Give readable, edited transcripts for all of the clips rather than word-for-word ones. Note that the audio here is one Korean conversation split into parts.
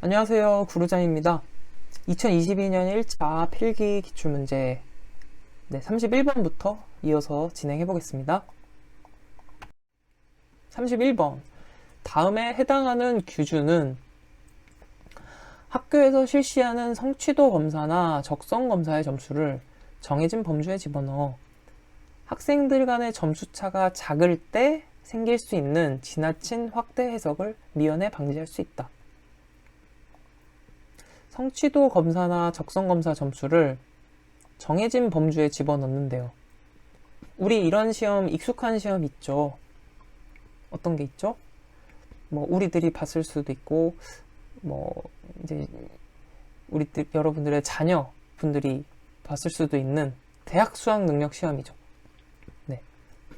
안녕하세요. 구루장입니다. 2022년 1차 필기 기출문제 31번부터 이어서 진행해 보겠습니다. 31번. 다음에 해당하는 규준은 학교에서 실시하는 성취도 검사나 적성 검사의 점수를 정해진 범주에 집어넣어 학생들 간의 점수차가 작을 때 생길 수 있는 지나친 확대 해석을 미연에 방지할 수 있다. 성취도 검사나 적성 검사 점수를 정해진 범주에 집어넣는데요. 우리 이런 시험, 익숙한 시험 있죠? 어떤 게 있죠? 우리들이 봤을 수도 있고, 이제 여러분들의 자녀분들이 봤을 수도 있는 대학 수학 능력 시험이죠. 네.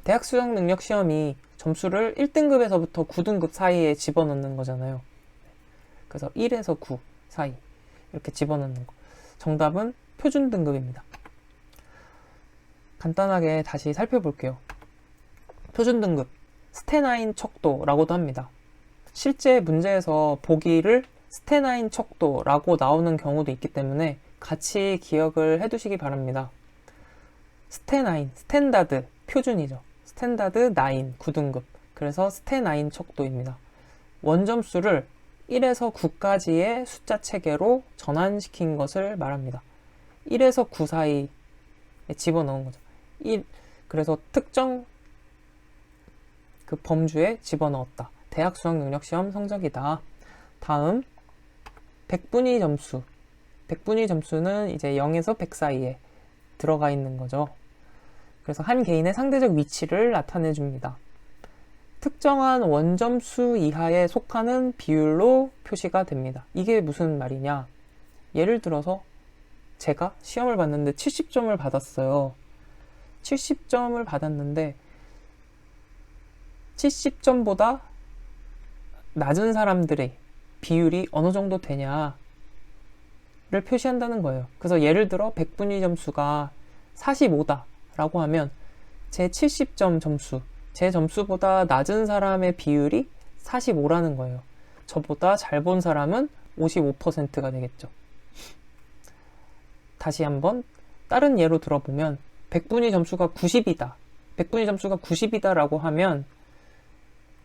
대학 수학 능력 시험이 점수를 1등급에서부터 9등급 사이에 집어넣는 거잖아요. 그래서 1에서 9 사이 이렇게 집어넣는 거. 정답은 표준 등급입니다. 간단하게 다시 살펴볼게요. 표준 등급, 스테나인 척도라고도 합니다. 실제 문제에서 보기를 스테나인 척도라고 나오는 경우도 있기 때문에 같이 기억을 해두시기 바랍니다. 스테나인, 스탠다드, 표준이죠. 스탠다드 9, 9등급. 그래서 스테나인 척도입니다. 원점수를 1에서 9까지의 숫자 체계로 전환시킨 것을 말합니다. 1에서 9 사이에 집어넣은 거죠. 그래서 특정 그 범주에 집어넣었다. 대학 수학 능력 시험 성적이다. 다음, 백분위 점수. 백분위 점수는 이제 0에서 100 사이에 들어가 있는 거죠. 그래서 한 개인의 상대적 위치를 나타내 줍니다. 특정한 원점수 이하에 속하는 비율로 표시가 됩니다. 이게 무슨 말이냐? 예를 들어서 제가 시험을 봤는데 70점을 받았어요. 70점을 받았는데 70점보다 낮은 사람들의 비율이 어느 정도 되냐를 표시한다는 거예요. 그래서 예를 들어 백분위 점수가 45다 라고 하면 제 70점 점수, 제 점수보다 낮은 사람의 비율이 45라는 거예요. 저보다 잘 본 사람은 55%가 되겠죠. 다시 한번 다른 예로 들어보면 백분위 점수가 90이다. 백분위 점수가 90이다 라고 하면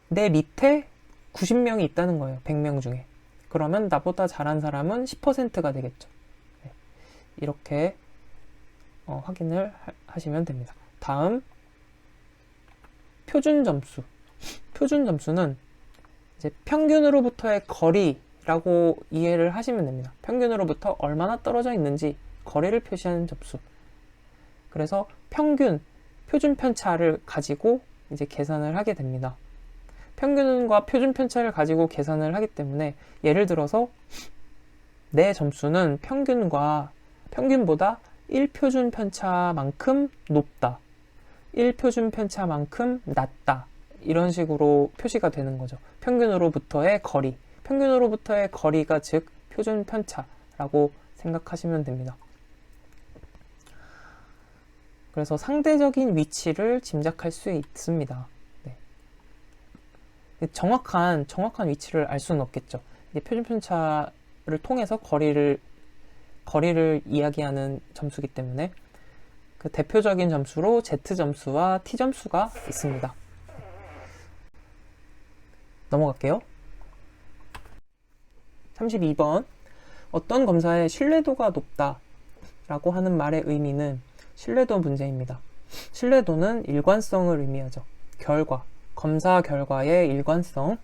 내 밑에 90명이 있다는 거예요. 100명 중에. 그러면 나보다 잘한 사람은 10%가 되겠죠. 이렇게 확인을 하시면 됩니다. 다음, 표준 점수. 표준 점수는 이제 평균으로부터의 거리라고 이해를 하시면 됩니다. 평균으로부터 얼마나 떨어져 있는지 거리를 표시하는 점수. 그래서 표준 편차를 가지고 이제 계산을 하게 됩니다. 평균과 표준 편차를 가지고 계산을 하기 때문에 예를 들어서 내 점수는 평균보다 1표준 편차만큼 높다. 1표준 편차만큼 낮다. 이런 식으로 표시가 되는 거죠. 평균으로부터의 거리. 평균으로부터의 거리가 즉 표준 편차라고 생각하시면 됩니다. 그래서 상대적인 위치를 짐작할 수 있습니다. 네. 정확한 위치를 알 수는 없겠죠. 표준 편차를 통해서 거리를 이야기하는 점수이기 때문에 그 대표적인 점수로 Z점수와 T점수가 있습니다. 넘어갈게요. 32번. 어떤 검사의 신뢰도가 높다 라고 하는 말의 의미는 신뢰도 문제입니다. 신뢰도는 일관성을 의미하죠. 검사 결과의 일관성.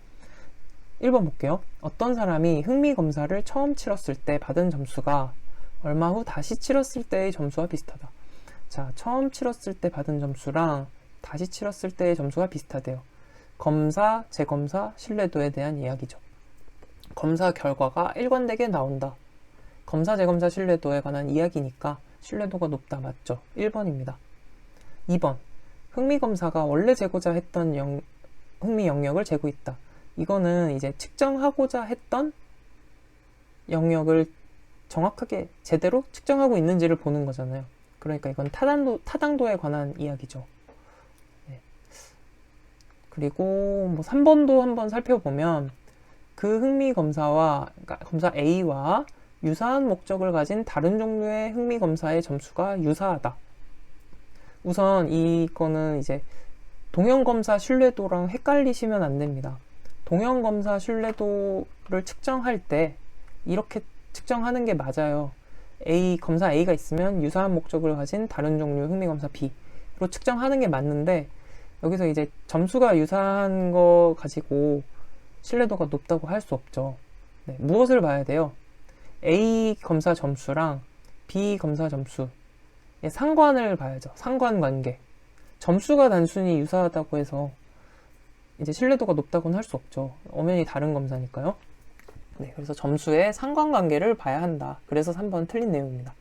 1번 볼게요. 어떤 사람이 흥미검사를 처음 치렀을 때 받은 점수가 얼마 후 다시 치렀을 때의 점수와 비슷하다. 자, 처음 치렀을 때 받은 점수랑 다시 치렀을 때의 점수가 비슷하대요. 검사, 재검사, 신뢰도에 대한 이야기죠. 검사 결과가 일관되게 나온다. 검사, 재검사, 신뢰도에 관한 이야기니까 신뢰도가 높다. 맞죠? 1번입니다. 2번. 흥미검사가 원래 재고자 했던 흥미 영역을 재고 있다. 이거는 이제 측정하고자 했던 영역을 정확하게 제대로 측정하고 있는지를 보는 거잖아요. 그러니까 이건 타당도에 관한 이야기죠. 네. 그리고 3번도 한번 살펴보면 그 흥미 검사와, 그러니까 검사 A와 유사한 목적을 가진 다른 종류의 흥미 검사의 점수가 유사하다. 우선 이거는 이제 동형 검사 신뢰도랑 헷갈리시면 안 됩니다. 동형 검사 신뢰도를 측정할 때 이렇게 측정하는 게 맞아요. 검사 A가 있으면 유사한 목적을 가진 다른 종류의 흥미 검사 B로 측정하는 게 맞는데, 여기서 이제 점수가 유사한 거 가지고 신뢰도가 높다고 할 수 없죠. 네, 무엇을 봐야 돼요? A 검사 점수랑 B 검사 점수의 상관을 봐야죠. 상관관계. 점수가 단순히 유사하다고 해서 이제 신뢰도가 높다고는 할 수 없죠. 엄연히 다른 검사니까요. 네, 그래서 점수의 상관관계를 봐야 한다. 그래서 3번 틀린 내용입니다.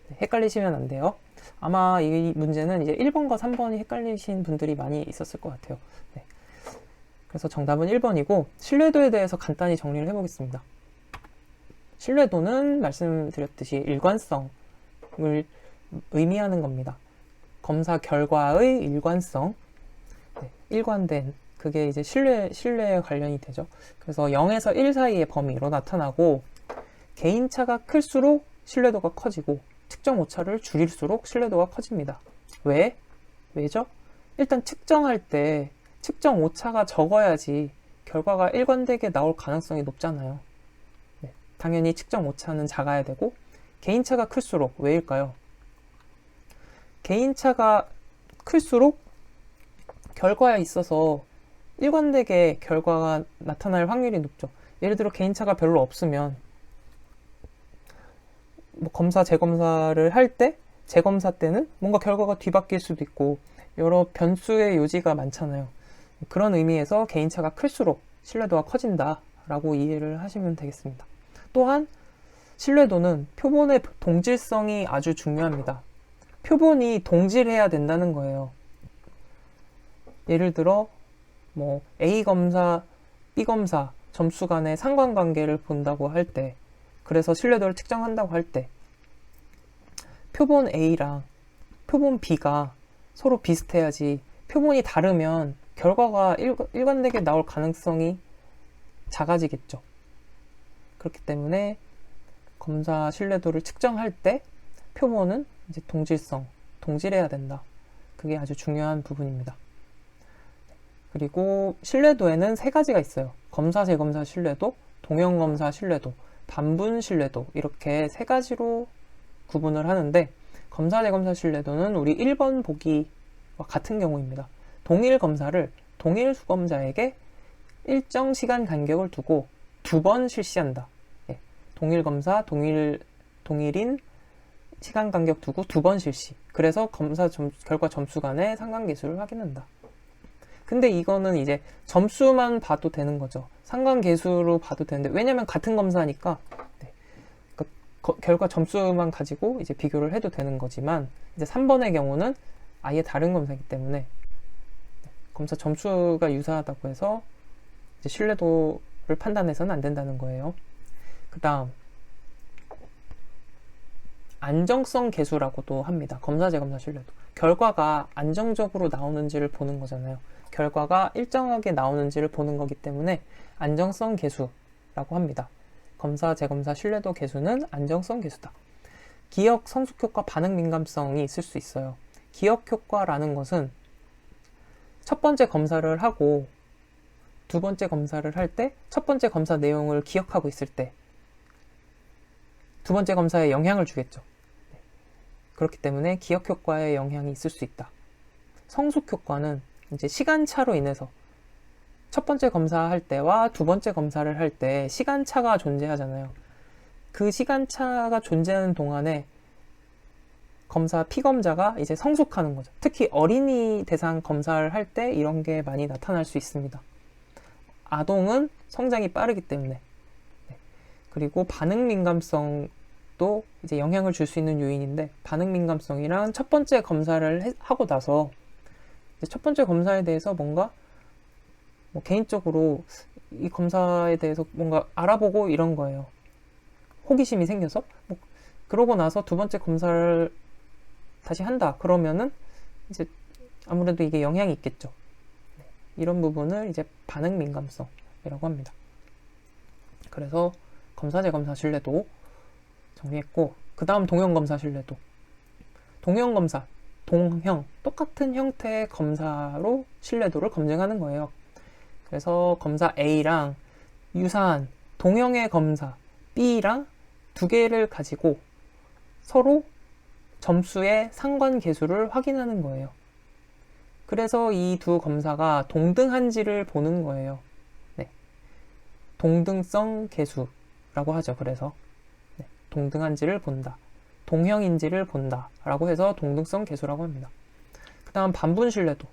네, 헷갈리시면 안 돼요. 아마 이 문제는 이제 1번과 3번이 헷갈리신 분들이 많이 있었을 것 같아요. 네. 그래서 정답은 1번이고, 신뢰도에 대해서 간단히 정리를 해보겠습니다. 신뢰도는 말씀드렸듯이 일관성을 의미하는 겁니다. 검사 결과의 일관성, 네, 일관된, 그게 이제 신뢰에 관련이 되죠. 그래서 0에서 1 사이의 범위로 나타나고, 개인차가 클수록 신뢰도가 커지고, 측정 오차를 줄일수록 신뢰도가 커집니다. 왜죠? 일단 측정할 때 측정 오차가 적어야지 결과가 일관되게 나올 가능성이 높잖아요. 네, 당연히 측정 오차는 작아야 되고, 개인차가 클수록, 왜일까요? 개인차가 클수록 결과에 있어서 일관되게 결과가 나타날 확률이 높죠. 예를 들어 개인차가 별로 없으면 뭐 검사 재검사를 할 때, 재검사 때는 뭔가 결과가 뒤바뀔 수도 있고 여러 변수의 요지가 많잖아요. 그런 의미에서 개인차가 클수록 신뢰도가 커진다라고 이해를 하시면 되겠습니다. 또한 신뢰도는 표본의 동질성이 아주 중요합니다. 표본이 동질해야 된다는 거예요. 예를 들어 뭐 A 검사, B 검사 점수 간의 상관관계를 본다고 할 때, 그래서 신뢰도를 측정한다고 할 때, 표본 A랑 표본 B가 서로 비슷해야지, 표본이 다르면 결과가 일관되게 나올 가능성이 작아지겠죠. 그렇기 때문에 검사 신뢰도를 측정할 때 표본은 이제 동질해야 된다. 그게 아주 중요한 부분입니다. 그리고 신뢰도에는 3가지가 있어요. 검사, 재검사 신뢰도, 동형 검사 신뢰도, 반분 신뢰도, 이렇게 3가지로 구분을 하는데, 검사, 재검사 신뢰도는 우리 1번 보기와 같은 경우입니다. 동일 검사를 동일 수검자에게 일정 시간 간격을 두고 2번 실시한다. 예, 동일 검사, 동일인 시간 간격 두고 2번 실시. 그래서 검사 결과 점수 간의 상관계수를 확인한다. 근데 이거는 이제 점수만 봐도 되는 거죠. 상관계수로 봐도 되는데, 왜냐면 같은 검사니까, 네, 결과 점수만 가지고 이제 비교를 해도 되는 거지만, 이제 3번의 경우는 아예 다른 검사이기 때문에 검사 점수가 유사하다고 해서 이제 신뢰도를 판단해서는 안 된다는 거예요. 그 다음 안정성 계수라고도 합니다. 검사, 재검사 신뢰도. 결과가 안정적으로 나오는지를 보는 거잖아요. 결과가 일정하게 나오는지를 보는 거기 때문에 안정성 계수라고 합니다. 검사, 재검사 신뢰도 계수는 안정성 계수다. 기억, 성숙 효과, 반응 민감성이 있을 수 있어요. 기억 효과라는 것은 첫 번째 검사를 하고 두 번째 검사를 할 때 첫 번째 검사 내용을 기억하고 있을 때 두 번째 검사에 영향을 주겠죠. 그렇기 때문에 기억 효과에 영향이 있을 수 있다. 성숙 효과는 이제 시간차로 인해서 첫 번째 검사할 때와 두 번째 검사를 할 때 시간차가 존재하잖아요. 그 시간차가 존재하는 동안에 검사 피검자가 이제 성숙하는 거죠. 특히 어린이 대상 검사를 할 때 이런 게 많이 나타날 수 있습니다. 아동은 성장이 빠르기 때문에. 네. 그리고 반응 민감성도 이제 영향을 줄 수 있는 요인인데, 반응 민감성이란 첫 번째 검사를 하고 나서 첫 번째 검사에 대해서 뭔가 뭐 개인적으로 이 검사에 대해서 뭔가 알아보고 이런 거예요. 호기심이 생겨서 뭐 그러고 나서 두 번째 검사를 다시 한다. 그러면은 이제 아무래도 이게 영향이 있겠죠. 이런 부분을 이제 반응 민감성이라고 합니다. 그래서 검사, 재검사, 신뢰도 정리했고, 그 다음 동형검사, 신뢰도. 동형검사, 동형, 똑같은 형태의 검사로 신뢰도를 검증하는 거예요. 그래서 검사 A랑 유사한 동형의 검사 B랑 두 개를 가지고 서로 점수의 상관계수를 확인하는 거예요. 그래서 이 두 검사가 동등한지를 보는 거예요. 네. 동등성 계수라고 하죠. 그래서 네. 동등한지를 본다. 동형인지를 본다. 라고 해서 동등성 계수라고 합니다. 그 다음 반분 신뢰도.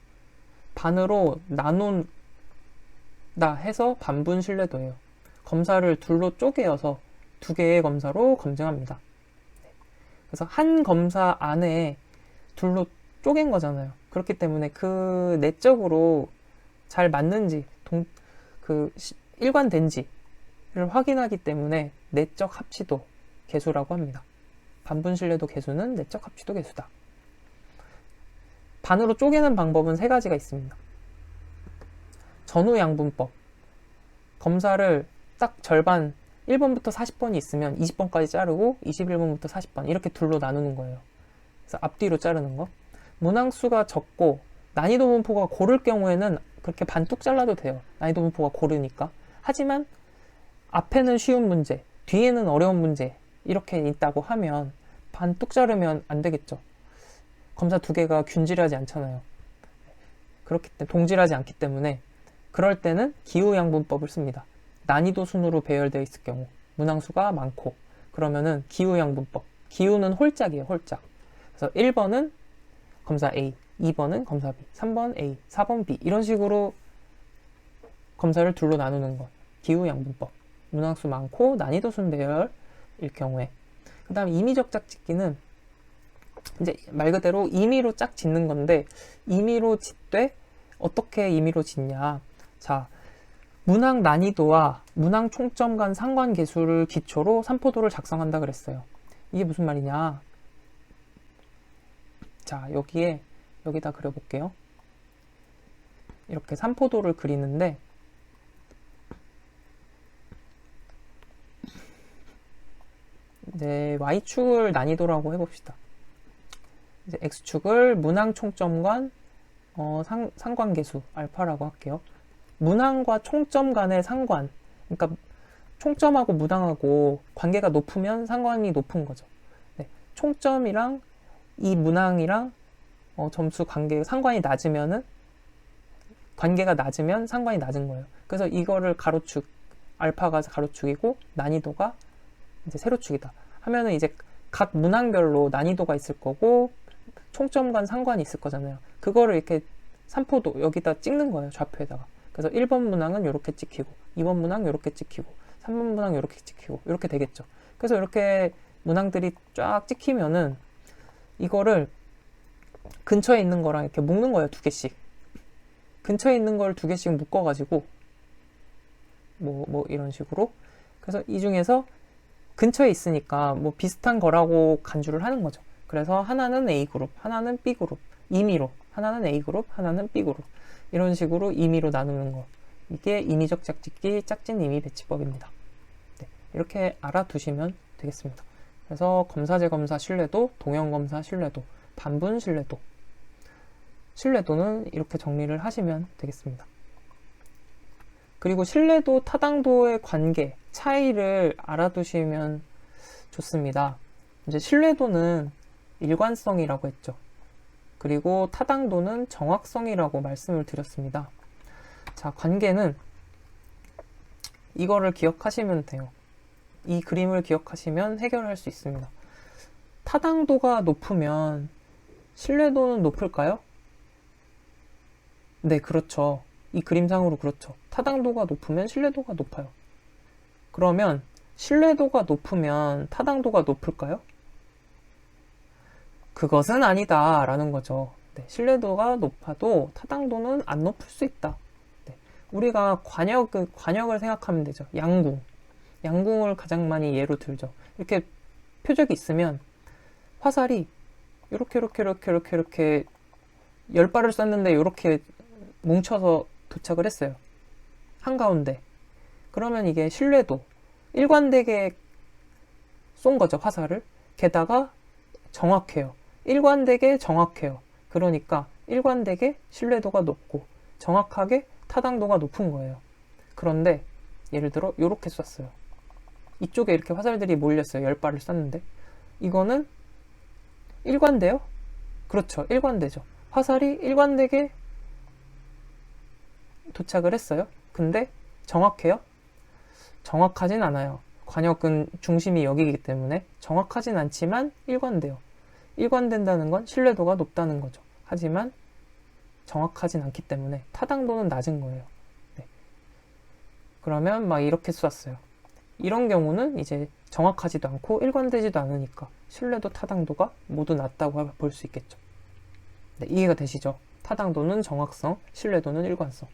반으로 나눈다 해서 반분 신뢰도예요. 검사를 둘로 쪼개어서 두 개의 검사로 검증합니다. 그래서 한 검사 안에 둘로 쪼갠 거잖아요. 그렇기 때문에 그 내적으로 잘 맞는지, 일관된지를 확인하기 때문에 내적 합치도 계수라고 합니다. 반분 신뢰도 계수는 내적 합치도 계수다. 반으로 쪼개는 방법은 세 가지가 있습니다. 전후양분법. 검사를 딱 절반 1번부터 40번이 있으면 20번까지 자르고 21번부터 40번 이렇게 둘로 나누는 거예요. 그래서 앞뒤로 자르는 거. 문항수가 적고 난이도 분포가 고를 경우에는 그렇게 반뚝 잘라도 돼요. 난이도 분포가 고르니까. 하지만 앞에는 쉬운 문제, 뒤에는 어려운 문제 이렇게 있다고 하면 반뚝 자르면 안 되겠죠. 검사 두 개가 균질하지 않잖아요. 그렇기 때문에 동질하지 않기 때문에 그럴 때는 기후양분법을 씁니다. 난이도 순으로 배열되어 있을 경우 문항수가 많고 그러면은 기후양분법. 기후는 홀짝이에요. 홀짝. 그래서 1번은 검사 A, 2번은 검사 B, 3번 A, 4번 B 이런 식으로 검사를 둘로 나누는 것. 기후양분법. 문항수 많고 난이도 순 배열일 경우에. 그 다음 임의적 짝짓기는 이제 말 그대로 임의로 짝 짓는 건데 임의로 짓되 어떻게 임의로 짓냐. 자, 문항 난이도와 문항 총점 간 상관계수를 기초로 삼포도를 작성한다 그랬어요. 이게 무슨 말이냐. 자, 여기다 그려볼게요. 이렇게 삼포도를 그리는데 이제 Y축을 난이도라고 해봅시다. 이제 X축을 문항 총점간 상관계수 알파라고 할게요. 문항과 총점 간의 상관, 그러니까 총점하고 문항하고 관계가 높으면 상관이 높은 거죠. 네, 총점이랑 이 문항이랑 점수 관계 상관이 낮으면은 관계가 낮으면 상관이 낮은 거예요. 그래서 이거를 가로축 알파가 가로축이고 난이도가 이제 세로축이다 하면은 이제 각 문항별로 난이도가 있을 거고 총점 간 상관이 있을 거잖아요. 그거를 이렇게 삼포도 여기다 찍는 거예요. 좌표에다가. 그래서 1번 문항은 이렇게 찍히고 2번 문항 이렇게 찍히고 3번 문항 이렇게 찍히고 이렇게 되겠죠. 그래서 이렇게 문항들이 쫙 찍히면은 이거를 근처에 있는 거랑 이렇게 묶는 거예요. 두 개씩. 근처에 있는 걸 두 개씩 묶어가지고 뭐 이런 식으로. 그래서 이 중에서 근처에 있으니까 뭐 비슷한 거라고 간주를 하는 거죠. 그래서 하나는 A그룹, 하나는 B그룹, 임의로 하나는 A그룹, 하나는 B그룹 이런 식으로 임의로 나누는 거. 이게 임의적 짝짓기 짝짓 임의 배치법입니다. 네, 이렇게 알아두시면 되겠습니다. 그래서 검사, 재검사, 신뢰도, 동형검사, 신뢰도, 반분 신뢰도. 신뢰도는 이렇게 정리를 하시면 되겠습니다. 그리고 신뢰도, 타당도의 관계, 차이를 알아두시면 좋습니다. 이제 신뢰도는 일관성이라고 했죠. 그리고 타당도는 정확성이라고 말씀을 드렸습니다. 자, 관계는 이거를 기억하시면 돼요. 이 그림을 기억하시면 해결할 수 있습니다. 타당도가 높으면 신뢰도는 높을까요? 네, 그렇죠. 이 그림상으로 그렇죠. 타당도가 높으면 신뢰도가 높아요. 그러면 신뢰도가 높으면 타당도가 높을까요? 그것은 아니다 라는 거죠. 네, 신뢰도가 높아도 타당도는 안 높을 수 있다. 네, 우리가 관역을 생각하면 되죠. 양궁을 가장 많이 예로 들죠. 이렇게 표적이 있으면 화살이 이렇게 10발을 쐈는데 이렇게 뭉쳐서 도착을 했어요. 한가운데. 그러면 이게 신뢰도, 일관되게 쏜 거죠, 화살을. 게다가 정확해요. 일관되게 정확해요. 그러니까 일관되게 신뢰도가 높고 정확하게 타당도가 높은 거예요. 그런데 예를 들어 이렇게 쐈어요. 이쪽에 이렇게 화살들이 몰렸어요. 10발을 쐈는데 이거는 일관돼요? 그렇죠. 일관되죠. 화살이 일관되게 도착을 했어요. 근데 정확해요? 정확하진 않아요. 관역은 중심이 여기이기 때문에 정확하진 않지만 일관돼요. 일관된다는 건 신뢰도가 높다는 거죠. 하지만 정확하진 않기 때문에 타당도는 낮은 거예요. 네. 그러면 막 이렇게 쐈어요. 이런 경우는 이제 정확하지도 않고 일관되지도 않으니까 신뢰도 타당도가 모두 낮다고 볼 수 있겠죠. 네, 이해가 되시죠? 타당도는 정확성, 신뢰도는 일관성.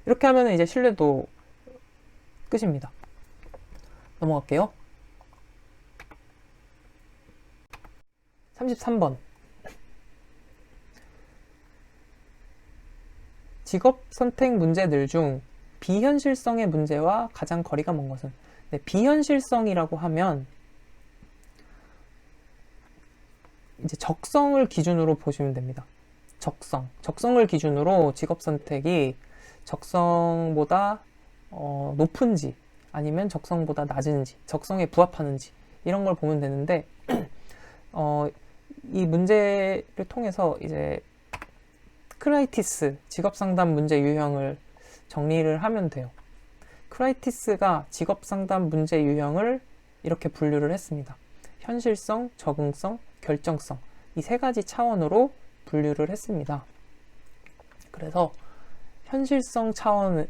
이렇게 하면 이제 신뢰도 끝입니다. 넘어갈게요. 33번. 직업 선택 문제들 중 비현실성의 문제와 가장 거리가 먼 것은? 네, 비현실성이라고 하면 이제 적성을 기준으로 보시면 됩니다. 적성을 기준으로 직업 선택이 적성보다 높은지 아니면 적성보다 낮은지, 적성에 부합하는지 이런 걸 보면 되는데 이 문제를 통해서 이제 크라이티스 직업상담 문제 유형을 정리를 하면 돼요. 크라이티스가 직업상담 문제 유형을 이렇게 분류를 했습니다. 현실성, 적응성, 결정성 이 세 가지 차원으로 분류를 했습니다. 그래서 현실성 차원에서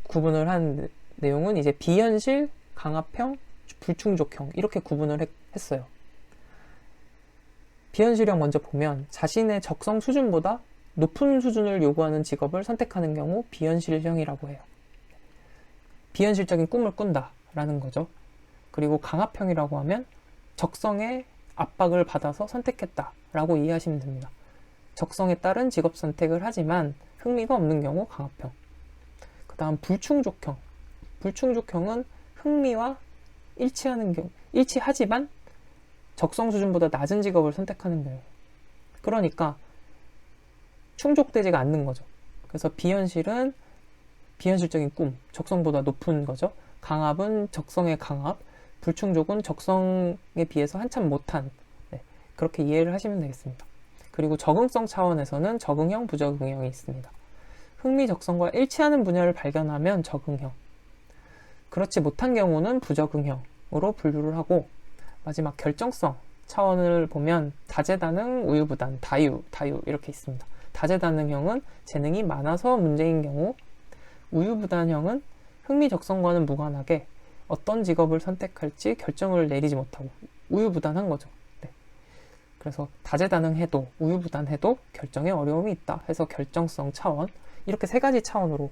구분을 한 내용은 이제 비현실, 강압형, 불충족형 이렇게 구분을 했어요. 비현실형 먼저 보면 자신의 적성 수준보다 높은 수준을 요구하는 직업을 선택하는 경우 비현실형이라고 해요. 비현실적인 꿈을 꾼다 라는 거죠. 그리고 강압형이라고 하면 적성에 압박을 받아서 선택했다 라고 이해하시면 됩니다. 적성에 따른 직업 선택을 하지만 흥미가 없는 경우 강압형. 그 다음 불충족형. 불충족형은 흥미와 일치하는 경우, 일치하지만 적성 수준보다 낮은 직업을 선택하는 경우. 그러니까 충족되지가 않는 거죠. 그래서 비현실은 비현실적인 꿈, 적성보다 높은 거죠. 강압은 적성의 강압, 불충족은 적성에 비해서 한참 못한, 네, 그렇게 이해를 하시면 되겠습니다. 그리고 적응성 차원에서는 적응형, 부적응형이 있습니다. 흥미 적성과 일치하는 분야를 발견하면 적응형, 그렇지 못한 경우는 부적응형으로 분류를 하고, 마지막 결정성 차원을 보면 다재다능, 우유부단, 다유 이렇게 있습니다. 다재다능형은 재능이 많아서 문제인 경우, 우유부단형은 흥미 적성과는 무관하게 어떤 직업을 선택할지 결정을 내리지 못하고 우유부단한 거죠. 네. 그래서 다재다능해도 우유부단해도 결정에 어려움이 있다 해서 결정성 차원, 이렇게 세 가지 차원으로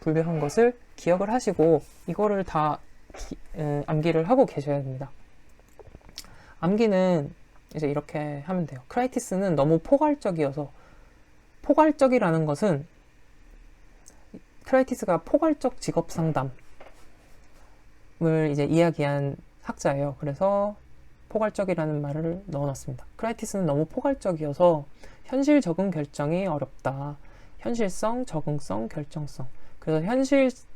분류한 것을 기억을 하시고 이거를 다 암기를 하고 계셔야 됩니다. 암기는 이제 이렇게 하면 돼요. 크라이티스는 너무 포괄적이어서, 포괄적이라는 것은 크라이티스가 포괄적 직업 상담을 이제 이야기한 학자예요. 그래서 포괄적이라는 말을 넣어놨습니다. 크라이티스는 너무 포괄적이어서 현실 적응 결정이 어렵다. 현실성, 적응성, 결정성. 그래서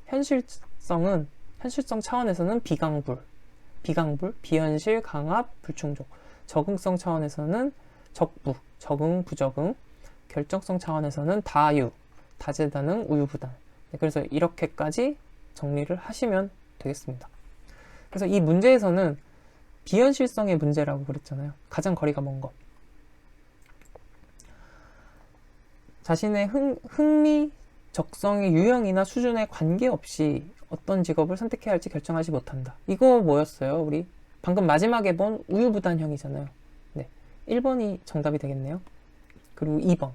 현실성 차원에서는 비강불, 비현실, 강압, 불충족. 적응성 차원에서는 적부, 적응, 부적응. 결정성 차원에서는 다유, 다재다능, 우유부단. 네, 그래서 이렇게까지 정리를 하시면 되겠습니다. 그래서 이 문제에서는 비현실성의 문제라고 그랬잖아요. 가장 거리가 먼 것. 자신의 흥미, 적성의 유형이나 수준에 관계없이 어떤 직업을 선택해야 할지 결정하지 못한다. 이거 뭐였어요? 우리 방금 마지막에 본 우유부단형이잖아요. 네, 1번이 정답이 되겠네요. 그리고 2번.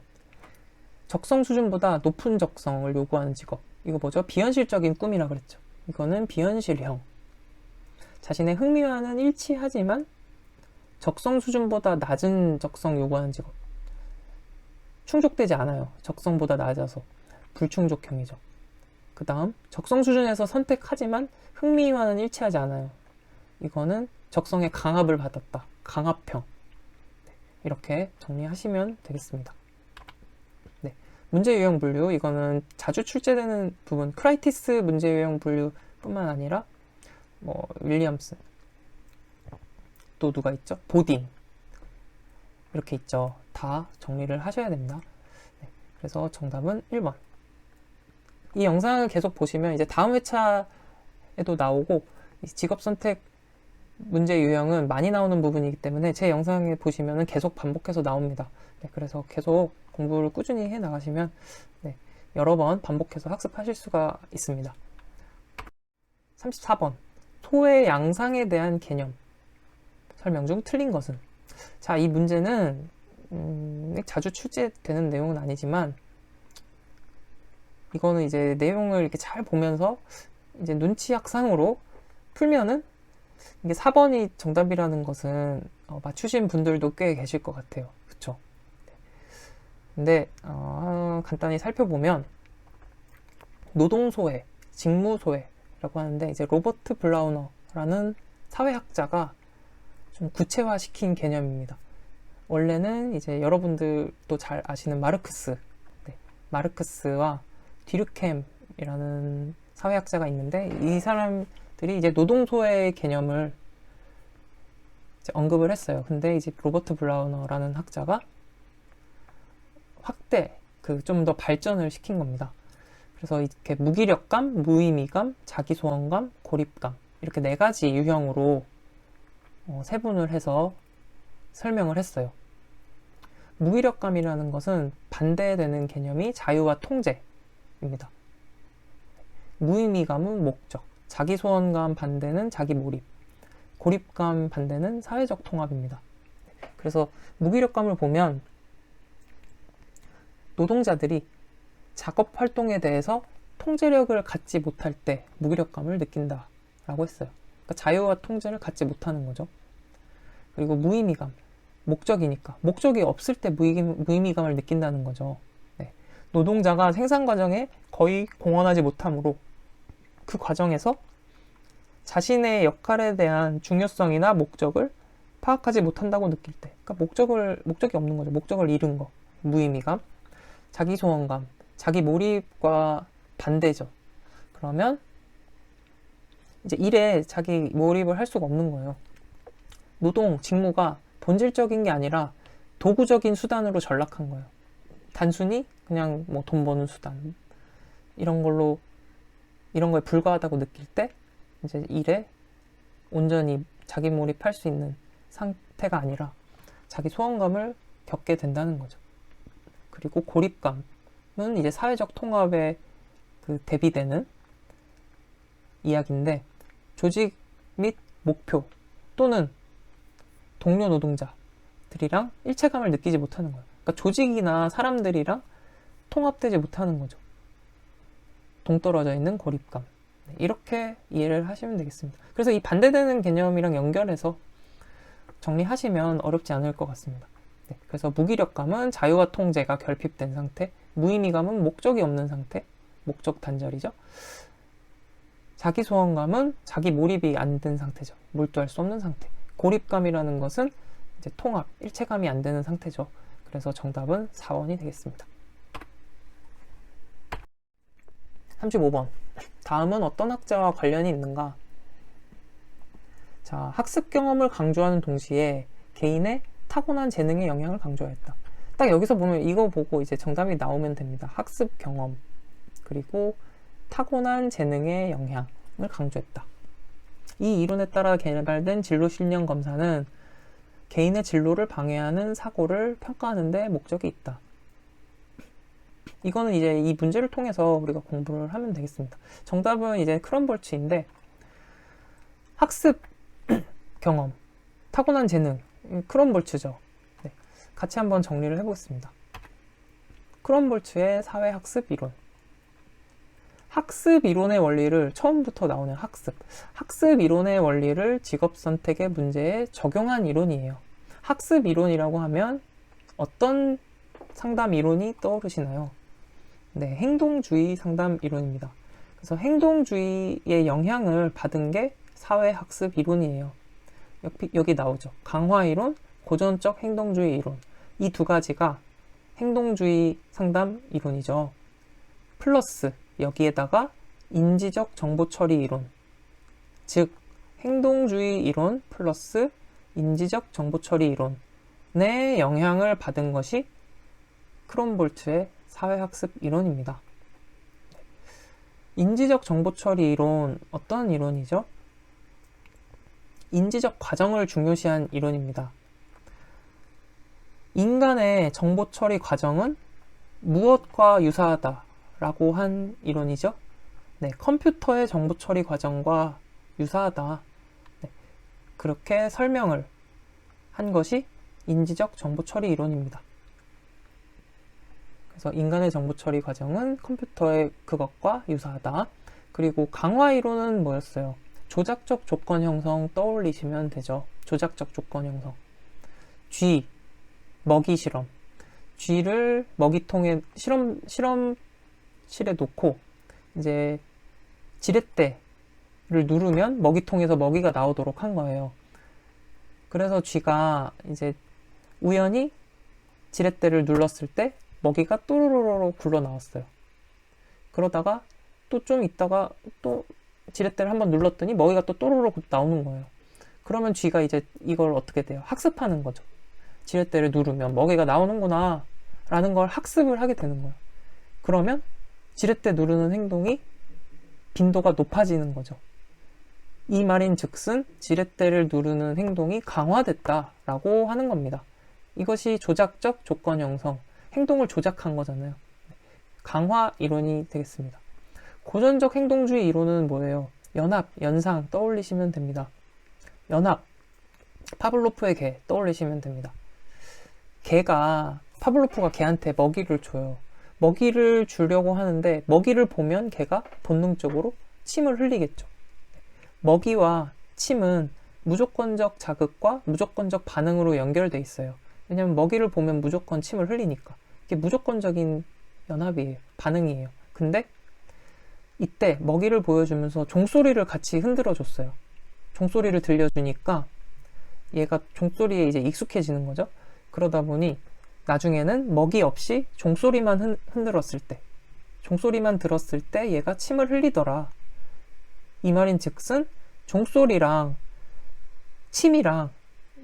적성 수준보다 높은 적성을 요구하는 직업. 이거 뭐죠? 비현실적인 꿈이라 그랬죠. 이거는 비현실형. 자신의 흥미와는 일치하지만 적성 수준보다 낮은 적성 요구하는 직업. 충족되지 않아요. 적성보다 낮아서. 불충족형이죠. 그 다음 적성 수준에서 선택하지만 흥미와는 일치하지 않아요. 이거는 적성에 강압을 받았다. 강압형. 이렇게 정리하시면 되겠습니다. 네. 문제 유형 분류, 이거는 자주 출제되는 부분, 크라이티스 문제 유형 분류뿐만 아니라 윌리엄슨, 또 누가 있죠? 보딘, 이렇게 있죠. 다 정리를 하셔야 됩니다. 네. 그래서 정답은 1번. 이 영상을 계속 보시면 이제 다음 회차에도 나오고, 직업 선택 문제 유형은 많이 나오는 부분이기 때문에 제 영상에 보시면 계속 반복해서 나옵니다. 네, 그래서 계속 공부를 꾸준히 해 나가시면 여러 번 반복해서 학습하실 수가 있습니다. 34번. 소의 양상에 대한 개념. 설명 중 틀린 것은? 자, 이 문제는 자주 출제되는 내용은 아니지만 이거는 이제 내용을 이렇게 잘 보면서 이제 눈치 학상으로 풀면은 이게 4번이 정답이라는 것은 맞추신 분들도 꽤 계실 것 같아요. 그쵸? 근데 간단히 살펴보면 노동소외, 직무소외라고 하는데 이제 로버트 블라우너라는 사회학자가 좀 구체화시킨 개념입니다. 원래는 이제 여러분들도 잘 아시는 마르크스, 마르크스와 뒤르켐이라는 사회학자가 있는데 이 사람들이 이제 노동소외의 개념을 이제 언급을 했어요. 근데 이제 로버트 블라우너라는 학자가 확대, 좀 더 발전을 시킨 겁니다. 그래서 이렇게 무기력감, 무의미감, 자기소원감, 고립감 이렇게 4가지 유형으로 세분을 해서 설명을 했어요. 무기력감이라는 것은 반대되는 개념이 자유와 통제입니다. 무의미감은 목적, 자기소원감 반대는 자기몰입, 고립감 반대는 사회적 통합입니다. 그래서 무기력감을 보면 노동자들이 작업 활동에 대해서 통제력을 갖지 못할 때 무기력감을 느낀다라고 했어요. 그러니까 자유와 통제를 갖지 못하는 거죠. 그리고 무의미감, 목적이니까 목적이 없을 때 무의미감을 느낀다는 거죠. 네. 노동자가 생산 과정에 거의 공헌하지 못하므로 그 과정에서 자신의 역할에 대한 중요성이나 목적을 파악하지 못한다고 느낄 때, 그러니까 목적이 없는 거죠. 목적을 잃은 거, 무의미감. 자기 소원감, 자기 몰입과 반대죠. 그러면 이제 일에 자기 몰입을 할 수가 없는 거예요. 노동, 직무가 본질적인 게 아니라 도구적인 수단으로 전락한 거예요. 단순히 그냥 돈 버는 수단 이런 거에 불과하다고 느낄 때 이제 일에 온전히 자기 몰입할 수 있는 상태가 아니라 자기 소원감을 겪게 된다는 거죠. 그리고 고립감은 이제 사회적 통합에 대비되는 이야기인데 조직 및 목표 또는 동료 노동자들이랑 일체감을 느끼지 못하는 거예요. 그러니까 조직이나 사람들이랑 통합되지 못하는 거죠. 동떨어져 있는 고립감. 이렇게 이해를 하시면 되겠습니다. 그래서 이 반대되는 개념이랑 연결해서 정리하시면 어렵지 않을 것 같습니다. 그래서 무기력감은 자유와 통제가 결핍된 상태, 무의미감은 목적이 없는 상태, 목적 단절이죠. 자기소원감은 자기 몰입이 안 된 상태죠. 몰두할 수 없는 상태. 고립감이라는 것은 이제 통합, 일체감이 안 되는 상태죠. 그래서 정답은 4번이 되겠습니다. 35번. 다음은 어떤 학자와 관련이 있는가? 자, 학습 경험을 강조하는 동시에 개인의 타고난 재능의 영향을 강조했다. 딱 여기서 보면 이거 보고 이제 정답이 나오면 됩니다. 학습 경험 그리고 타고난 재능의 영향을 강조했다. 이 이론에 따라 개발된 진로 실력 검사는 개인의 진로를 방해하는 사고를 평가하는 데 목적이 있다. 이거는 이제 이 문제를 통해서 우리가 공부를 하면 되겠습니다. 정답은 이제 크럼볼츠인데 학습 경험, 타고난 재능, 크럼볼츠죠. 네, 같이 한번 정리를 해보겠습니다. 크럼볼츠의 사회학습 이론. 학습 이론의 원리를 처음부터 나오는 학습 이론의 원리를 직업 선택의 문제에 적용한 이론이에요. 학습 이론이라고 하면 어떤 상담 이론이 떠오르시나요? 네, 행동주의 상담 이론입니다. 그래서 행동주의의 영향을 받은 게 사회학습 이론이에요. 여기 나오죠. 강화이론, 고전적 행동주의 이론. 이 두 가지가 행동주의 상담 이론이죠. 플러스 여기에다가 인지적 정보 처리 이론. 즉 행동주의 이론 플러스 인지적 정보 처리 이론의 영향을 받은 것이 크롬볼트의 사회학습 이론입니다. 인지적 정보 처리 이론, 어떤 이론이죠? 인지적 과정을 중요시한 이론입니다. 인간의 정보 처리 과정은 무엇과 유사하다라고 한 이론이죠. 네, 컴퓨터의 정보 처리 과정과 유사하다. 네, 그렇게 설명을 한 것이 인지적 정보 처리 이론입니다. 그래서 인간의 정보 처리 과정은 컴퓨터의 그것과 유사하다. 그리고 강화 이론은 뭐였어요? 조작적 조건 형성 떠올리시면 되죠. 조작적 조건 형성. 쥐, 먹이 실험. 쥐를 먹이통에 실험실에 놓고 이제 지렛대를 누르면 먹이통에서 먹이가 나오도록 한 거예요. 그래서 쥐가 이제 우연히 지렛대를 눌렀을 때 먹이가 또로로로 굴러 나왔어요. 그러다가 또 좀 있다가 또 지렛대를 한번 눌렀더니 먹이가 또 또로로 나오는 거예요. 그러면 쥐가 이제 이걸 어떻게 돼요? 학습하는 거죠. 지렛대를 누르면 먹이가 나오는구나 라는 걸 학습을 하게 되는 거예요. 그러면 지렛대 누르는 행동이 빈도가 높아지는 거죠. 이 말인 즉슨 지렛대를 누르는 행동이 강화됐다라고 하는 겁니다. 이것이 조작적 조건 형성, 행동을 조작한 거잖아요. 강화 이론이 되겠습니다. 고전적 행동주의 이론은 뭐예요? 연합, 연상 떠올리시면 됩니다. 연합, 파블로프의 개 떠올리시면 됩니다. 파블로프가 개한테 먹이를 줘요. 먹이를 주려고 하는데 먹이를 보면 개가 본능적으로 침을 흘리겠죠. 먹이와 침은 무조건적 자극과 무조건적 반응으로 연결돼 있어요. 왜냐하면 먹이를 보면 무조건 침을 흘리니까. 이게 무조건적인 연합이에요. 반응이에요. 근데 이때 먹이를 보여주면서 종소리를 같이 흔들어 줬어요. 종소리를 들려주니까 얘가 종소리에 이제 익숙해지는 거죠. 그러다 보니 나중에는 먹이 없이 종소리만 흔들었을 때, 종소리만 들었을 때 얘가 침을 흘리더라. 이 말인 즉슨 종소리랑 침이랑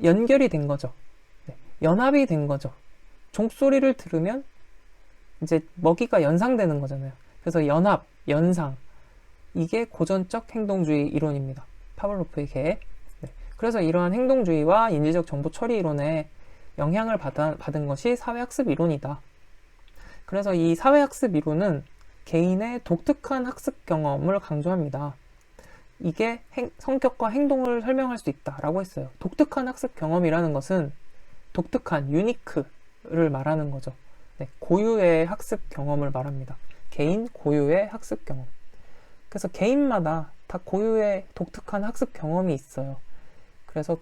연결이 된 거죠. 네, 연합이 된 거죠. 종소리를 들으면 이제 먹이가 연상되는 거잖아요. 그래서 연합, 연상, 이게 고전적 행동주의 이론입니다. 파블로프의 개. 네, 그래서 이러한 행동주의와 인지적 정보 처리 이론에 영향을 받은 것이 사회학습 이론이다. 그래서 이 사회학습 이론은 개인의 독특한 학습 경험을 강조합니다. 이게 성격과 행동을 설명할 수 있다라고 했어요. 독특한 학습 경험이라는 것은 독특한, 유니크를 말하는 거죠. 네, 고유의 학습 경험을 말합니다. 개인 고유의 학습 경험. 그래서 개인마다 다 고유의 독특한 학습 경험이 있어요. 그래서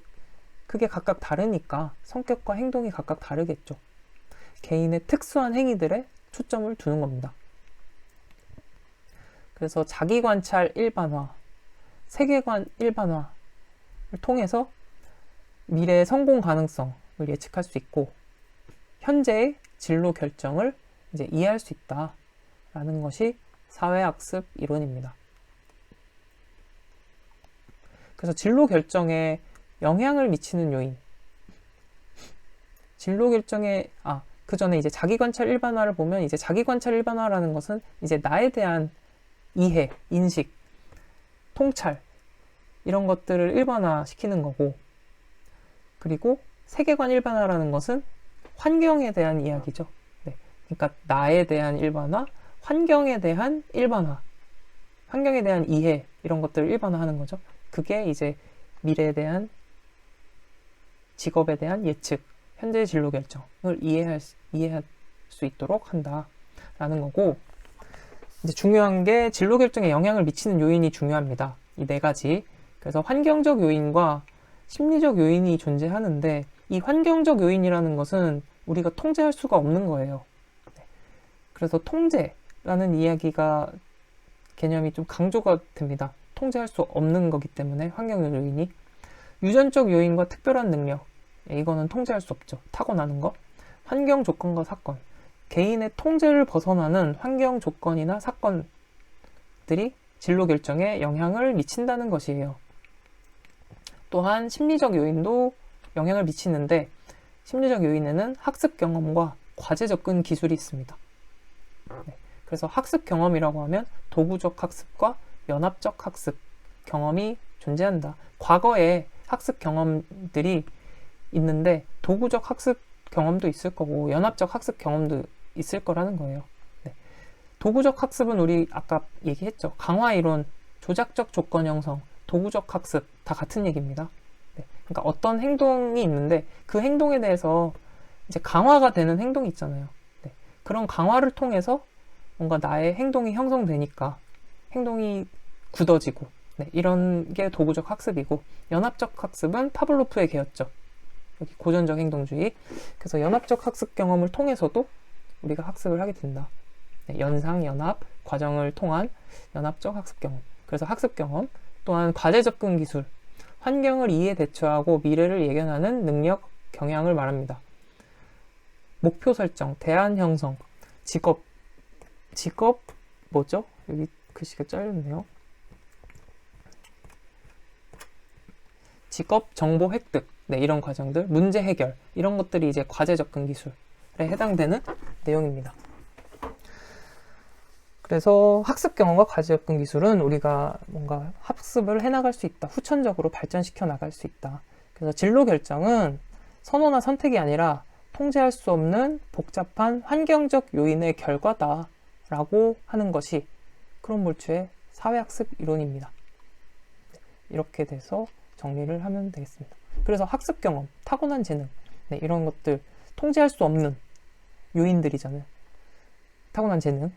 그게 각각 다르니까 성격과 행동이 각각 다르겠죠. 개인의 특수한 행위들에 초점을 두는 겁니다. 그래서 자기관찰 일반화, 세계관 일반화를 통해서 미래의 성공 가능성을 예측할 수 있고 현재의 진로 결정을 이제 이해할 수 있다라는 것이 사회학습 이론입니다. 그래서 진로 결정에 영향을 미치는 요인. 진로 결정에, 그 전에 이제 자기관찰 일반화를 보면 이제 자기관찰 일반화라는 것은 이제 나에 대한 이해, 인식, 통찰, 이런 것들을 일반화 시키는 거고, 그리고 세계관 일반화라는 것은 환경에 대한 이야기죠. 네. 그러니까 나에 대한 일반화, 환경에 대한 일반화, 환경에 대한 이해, 이런 것들을 일반화하는 거죠. 그게 이제 미래에 대한, 직업에 대한 예측, 현재의 진로 결정을 이해할 수 있도록 한다라는 거고, 이제 중요한 게 진로 결정에 영향을 미치는 요인이 중요합니다. 이 네 가지. 그래서 환경적 요인과 심리적 요인이 존재하는데 이 환경적 요인이라는 것은 우리가 통제할 수가 없는 거예요. 그래서 통제라는 이야기가 개념이 좀 강조가 됩니다. 통제할 수 없는 거기 때문에 환경적 요인이. 유전적 요인과 특별한 능력, 이거는 통제할 수 없죠. 타고나는 거. 환경 조건과 사건, 개인의 통제를 벗어나는 환경 조건이나 사건들이 진로 결정에 영향을 미친다는 것이에요. 또한 심리적 요인도 영향을 미치는데, 심리적 요인에는 학습 경험과 과제 접근 기술이 있습니다. 네. 그래서 학습 경험이라고 하면 도구적 학습과 연합적 학습 경험이 존재한다. 과거에 학습 경험들이 있는데 도구적 학습 경험도 있을 거고 연합적 학습 경험도 있을 거라는 거예요. 네. 도구적 학습은 우리 아까 얘기했죠. 강화 이론, 조작적 조건 형성, 도구적 학습 다 같은 얘기입니다. 네. 그러니까 어떤 행동이 있는데 그 행동에 대해서 이제 강화가 되는 행동이 있잖아요. 네. 그런 강화를 통해서 뭔가 나의 행동이 형성되니까 행동이 굳어지고, 네, 이런 게 도구적 학습이고, 연합적 학습은 파블로프의 개였죠. 여기 고전적 행동주의. 그래서 연합적 학습 경험을 통해서도 우리가 학습을 하게 된다. 네, 연상, 연합, 과정을 통한 연합적 학습 경험. 그래서 학습 경험, 또한 과제 접근 기술, 환경을 이해 대처하고 미래를 예견하는 능력, 경향을 말합니다. 목표 설정, 대안 형성, 직업 뭐죠? 여기 글씨가 잘렸네요. 직업 정보 획득, 네, 이런 과정들, 문제 해결, 이런 것들이 이제 과제 접근 기술에 해당되는 내용입니다. 그래서 학습 경험과 과제 접근 기술은 우리가 뭔가 학습을 해나갈 수 있다, 후천적으로 발전시켜 나갈 수 있다. 그래서 진로 결정은 선호나 선택이 아니라 통제할 수 없는 복잡한 환경적 요인의 결과다라고 하는 것이 크롬볼츠의 사회학습 이론입니다. 이렇게 돼서 정리를 하면 되겠습니다. 그래서 학습 경험, 타고난 재능, 네, 이런 것들 통제할 수 없는 요인들이잖아요. 타고난 재능.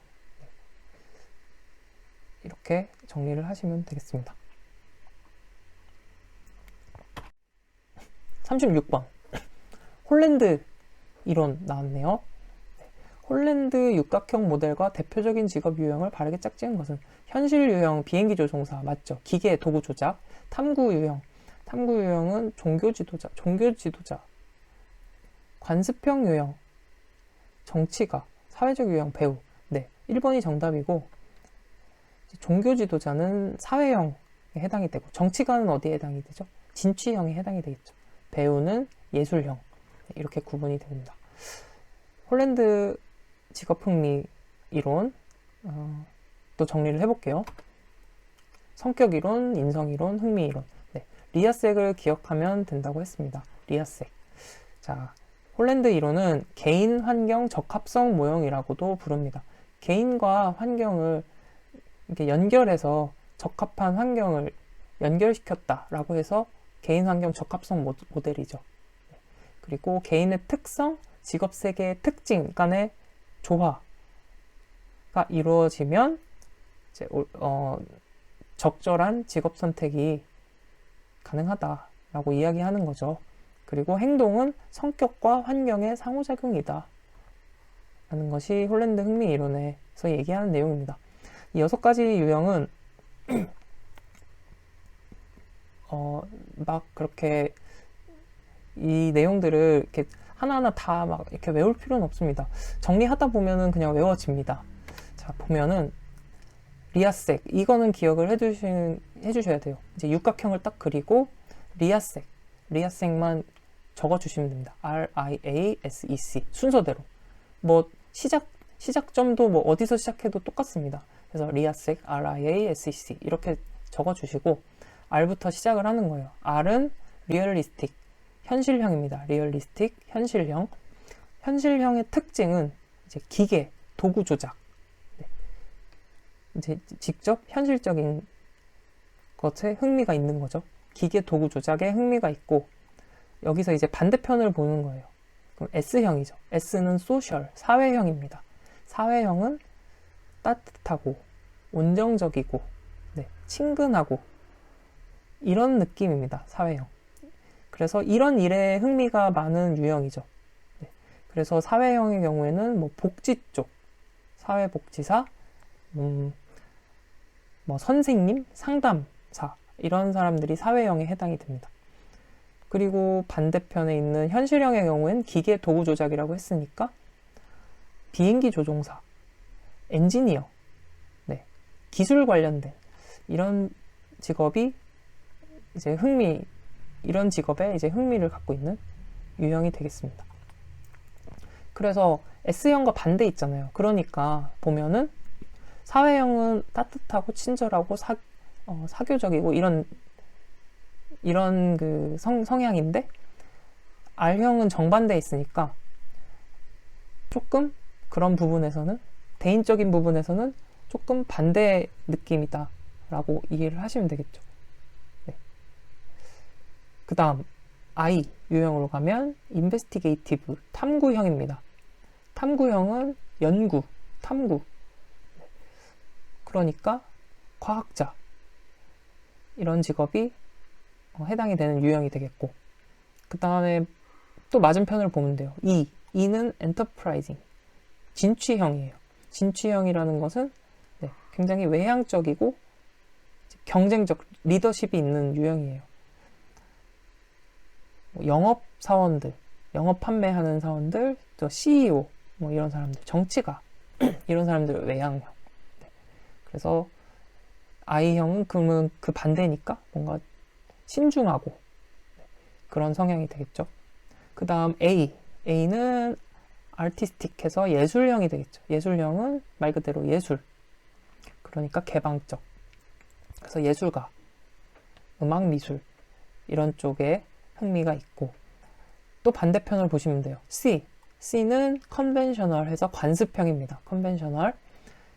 이렇게 정리를 하시면 되겠습니다. 36번. 홀랜드 이론 나왔네요. 홀랜드 육각형 모델과 대표적인 직업 유형을 바르게 짝지은 것은 현실 유형 비행기 조종사 맞죠? 기계 도구 조작. 탐구 유형은 종교 지도자. 관습형 유형 정치가. 사회적 유형 배우. 네, 1번이 정답이고, 종교 지도자는 사회형에 해당이 되고, 정치가는 어디에 해당이 되죠? 진취형에 해당이 되겠죠. 배우는 예술형. 이렇게 구분이 됩니다. 홀랜드 직업 흥미 이론, 또 정리를 해볼게요. 성격 이론, 인성 이론, 흥미 이론. 네, 리아섹을 기억하면 된다고 했습니다. 리아섹. 자, 홀랜드 이론은 개인 환경 적합성 모형이라고도 부릅니다. 개인과 환경을 이렇게 연결해서 적합한 환경을 연결시켰다라고 해서 개인 환경 적합성 모델이죠. 그리고 개인의 특성, 직업 세계의 특징 간의 조화가 이루어지면 이제 적절한 직업 선택이 가능하다라고 이야기하는 거죠. 그리고 행동은 성격과 환경의 상호작용이다 라는 것이 홀랜드 흥미 이론에서 얘기하는 내용입니다. 이 6가지 유형은 막 그렇게 이 내용들을 이렇게 하나하나 다 막 이렇게 외울 필요는 없습니다. 정리하다 보면은 그냥 외워집니다. 자, 보면은 리아섹, 이거는 기억을 해주셔야 돼요. 이제 육각형을 딱 그리고 리아섹만 적어주시면 됩니다. RIASEC 순서대로. 뭐 시작점도 뭐 어디서 시작해도 똑같습니다. 그래서 리아섹, RIASEC 이렇게 적어주시고 R부터 시작을 하는 거예요. R은 리얼리스틱, 현실형입니다. 리얼리스틱, 현실형. 현실형의 특징은 이제 기계, 도구 조작. 네. 이제 직접 현실적인 것에 흥미가 있는 거죠. 기계, 도구 조작에 흥미가 있고, 여기서 이제 반대편을 보는 거예요. 그럼 S형이죠. S는 소셜, 사회형입니다. 사회형은 따뜻하고, 온정적이고, 네, 친근하고, 이런 느낌입니다. 사회형. 그래서 이런 일에 흥미가 많은 유형이죠. 네. 그래서 사회형의 경우에는 뭐 복지 쪽, 사회복지사, 뭐 선생님, 상담사 이런 사람들이 사회형에 해당이 됩니다. 그리고 반대편에 있는 현실형의 경우엔 기계 도구 조작이라고 했으니까 비행기 조종사, 엔지니어, 네, 기술 관련된 이런 직업이 이제 이런 직업에 이제 흥미를 갖고 있는 유형이 되겠습니다. 그래서 S형과 반대 있잖아요. 그러니까 보면은 사회형은 따뜻하고 친절하고 사교적이고 이런 그 성향인데 R형은 정반대에 있으니까 조금 그런 부분에서는 대인적인 부분에서는 조금 반대 느낌이다 라고 이해를 하시면 되겠죠. 네. 그 다음 I 유형으로 가면 investigative 탐구형입니다. 탐구형은 연구, 탐구, 그러니까 과학자 이런 직업이 해당이 되는 유형이 되겠고, 그 다음에 또 맞은편을 보면 돼요. E는 enterprising 진취형이에요. 진취형이라는 것은 굉장히 외향적이고 경쟁적 리더십이 있는 유형이에요. 영업 사원들, 영업 판매하는 사원들, 또 CEO 뭐 이런 사람들, 정치가 이런 사람들 외향형. 그래서 I형은 그러면 그 반대니까 뭔가 신중하고 그런 성향이 되겠죠. 그 다음 A는 아티스틱해서 예술형이 되겠죠. 예술형은 말 그대로 예술, 그러니까 개방적. 그래서 예술가, 음악 미술 이런 쪽에 흥미가 있고, 또 반대편을 보시면 돼요. C는 컨벤셔널 해서 관습형입니다. 컨벤셔널.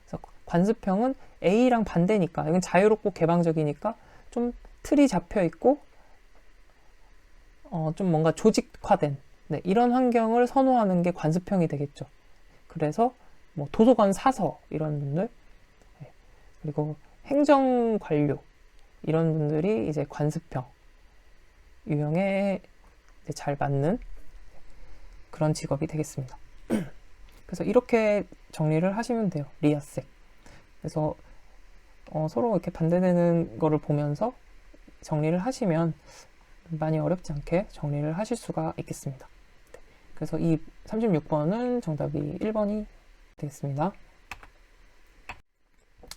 그래서 관습형은 A랑 반대니까, 이건 자유롭고 개방적이니까 좀 틀이 잡혀 있고 좀 뭔가 조직화된 이런 환경을 선호하는 게 관습형이 되겠죠. 그래서 뭐 도서관 사서 이런 분들, 그리고 행정관료 이런 분들이 이제 관습형 유형에 잘 맞는 그런 직업이 되겠습니다. 그래서 이렇게 정리를 하시면 돼요. 리아색. 그래서 서로 이렇게 반대되는 거를 보면서 정리를 하시면 많이 어렵지 않게 정리를 하실 수가 있겠습니다. 그래서 이 36번은 정답이 1번이 되겠습니다.